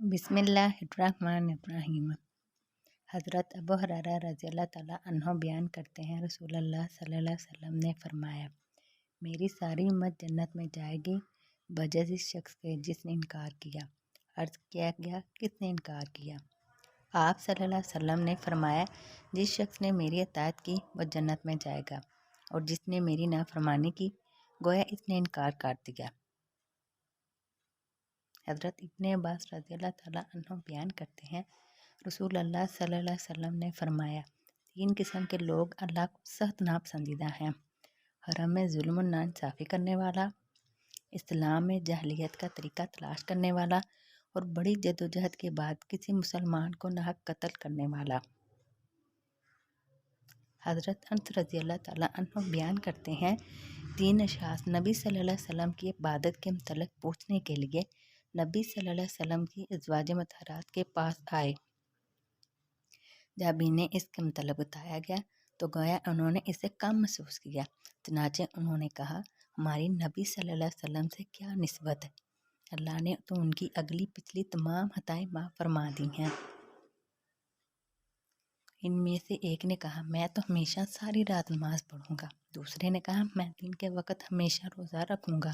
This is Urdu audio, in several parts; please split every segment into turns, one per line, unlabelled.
بسم اللہ الرحمن الرحیم۔ حضرت ابو ہریرہ رضی اللہ تعالیٰ عنہ بیان کرتے ہیں، رسول اللہ صلی اللہ علیہ وسلم نے فرمایا، میری ساری امت جنت میں جائے گی بجز اس شخص کے جس نے انکار کیا۔ عرض کیا گیا، کس نے انکار کیا؟ آپ صلی اللہ علیہ وسلم نے فرمایا، جس شخص نے میری اطاعت کی وہ جنت میں جائے گا، اور جس نے میری نافرمانی کی گویا اس نے انکار کر دیا۔ حضرت ابن عباس رضی اللہ تعالیٰ عنہ بیان کرتے ہیں، رسول اللہ صلی اللہ علیہ وسلم نے فرمایا، 3 قسم کے لوگ اللہ کو سخت ناپسندیدہ ہیں: حرم میں ظلم و ناانصافی کرنے والا، اسلام میں جاہلیت کا طریقہ تلاش کرنے والا، اور بڑی جدوجہد کے بعد کسی مسلمان کو ناحق قتل کرنے والا۔ حضرت انس رضی اللہ تعالیٰ عنہ بیان کرتے ہیں، 3 اشخاص نبی صلی اللہ علیہ وسلم کی عبادت کے متعلق پوچھنے کے لیے نبی صلی اللہ علیہ وسلم کی ازواج مطہرات کے پاس آئے۔ جب انہیں اس کے متعلق بتایا گیا تو گویا انہوں نے اسے کم محسوس کیا، چنانچہ انہوں نے کہا، ہماری نبی صلی اللہ علیہ وسلم سے کیا نسبت ہے، اللہ نے تو ان کی اگلی پچھلی تمام خطائیں معاف فرما دی ہیں۔ ان میں سے ایک نے کہا، میں تو ہمیشہ ساری رات نماز پڑھوں گا۔ دوسرے نے کہا، میں دن کے وقت ہمیشہ روزہ رکھوں گا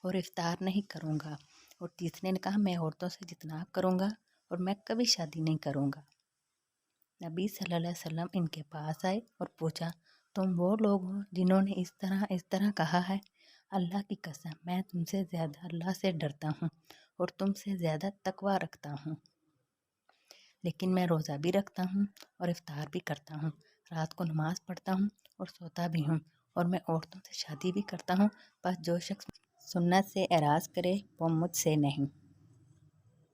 اور افطار نہیں کروں گا۔ اور تیسرے نے کہا، میں عورتوں سے اجتناب کروں گا اور میں کبھی شادی نہیں کروں گا۔ نبی صلی اللہ علیہ وسلم ان کے پاس آئے اور پوچھا، تم وہ لوگ ہو جنہوں نے اس طرح کہا ہے؟ اللہ کی قسم، میں تم سے زیادہ اللہ سے ڈرتا ہوں اور تم سے زیادہ تقویٰ رکھتا ہوں، لیکن میں روزہ بھی رکھتا ہوں اور افطار بھی کرتا ہوں، رات کو نماز پڑھتا ہوں اور سوتا بھی ہوں، اور میں عورتوں سے شادی بھی کرتا ہوں، بس جو شخص سنت سے اعراض کرے وہ مجھ سے نہیں۔